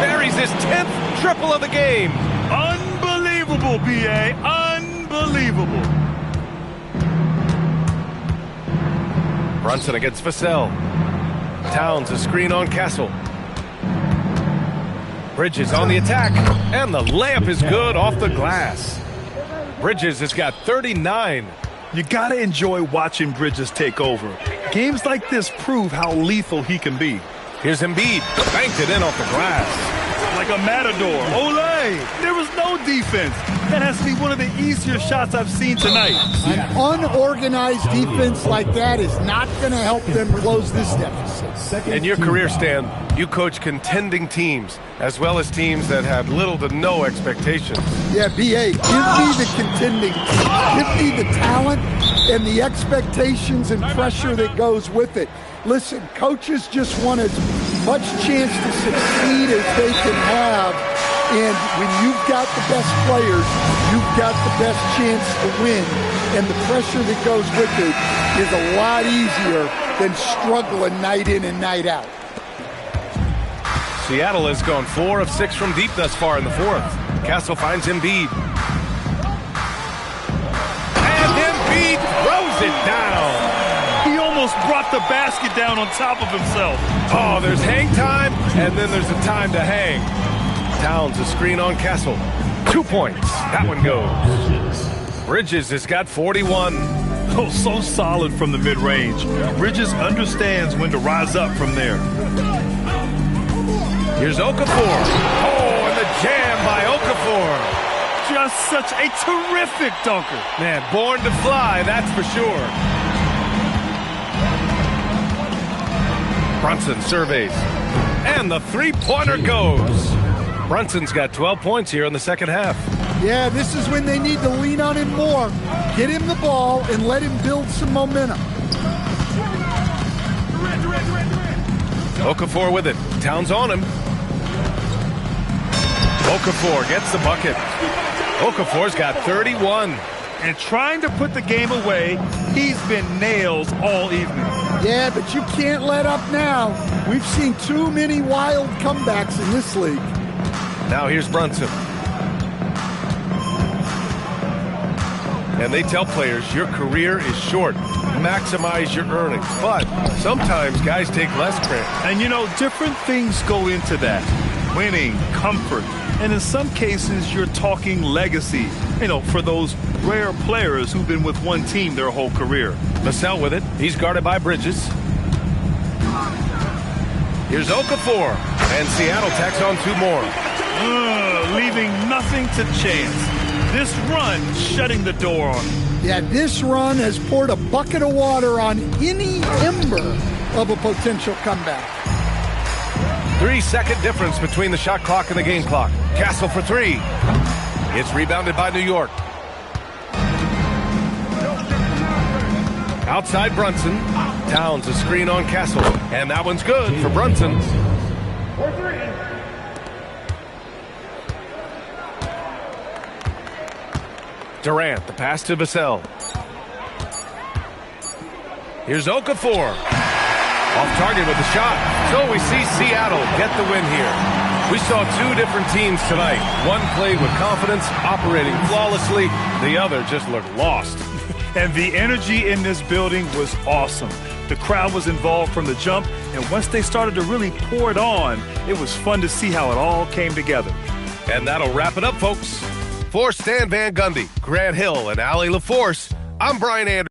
Buries his 10th triple of the game. Unbelievable, B.A. Unbelievable. Brunson against Vassell. Towns a screen on Castle. Bridges on the attack, and the layup is good off the glass. Bridges has got 39. You got to enjoy watching Bridges take over. Games like this prove how lethal he can be. Here's Embiid. Banked it in off the glass. Like a matador. Olay! There was no defense. That has to be one of the easier shots I've seen tonight. An unorganized defense like that is not going to help them close this deficit. In your career, Stan, you coach contending teams, as well as teams that had little to no expectations. Yeah, B.A., give me the contending teams. Give me the talent and the expectations and pressure that goes with it. Listen, coaches just want as much chance to succeed as they can have. And when you've got the best players, you've got the best chance to win. And the pressure that goes with it is a lot easier than struggling night in and night out. Seattle has gone 4 of 6 from deep thus far in the fourth. Castle finds Embiid. And Embiid throws it down. He almost brought the basket down on top of himself. Oh, there's hang time, and then there's a time to hang. Towns a screen on Castle. 2 points. That one goes. Bridges has got 41. Oh, so solid from the mid-range. Bridges understands when to rise up from there. Here's Okafor. Oh, and the jam by Okafor. Just such a terrific dunker. Man, born to fly, that's for sure. Brunson surveys. And the three-pointer goes. Brunson's got 12 points here in the second half. Yeah, this is when they need to lean on him more. Get him the ball and let him build some momentum. Okafor with it. Towns on him. Okafor gets the bucket. Okafor's got 31. And trying to put the game away, he's been nails all evening. Yeah, but you can't let up now. We've seen too many wild comebacks in this league. Now here's Brunson. And they tell players your career is short. Maximize your earnings. But sometimes guys take less credit. And you know, different things go into that. Winning, comfort, and in some cases you're talking legacy. You know, for those rare players who've been with one team their whole career. Vassell with it. He's guarded by Bridges. Here's Okafor. And Seattle tacks on 2 more. Leaving nothing to chance. This run shutting the door on him. Yeah, this run has poured a bucket of water on any ember of a potential comeback. 3-second difference between the shot clock and the game clock. Castle for 3. It's rebounded by New York. Outside Brunson. Towns a screen on Castle. And that one's good for Brunson. Durant, the pass to Vassell. Here's Okafor. Off target with the shot. So we see Seattle get the win here. We saw 2 different teams tonight. One played with confidence, operating flawlessly. The other just looked lost. And the energy in this building was awesome. The crowd was involved from the jump, and once they started to really pour it on, it was fun to see how it all came together. And that'll wrap it up, folks. For Stan Van Gundy, Grant Hill, and Allie LaForce, I'm Brian Anderson.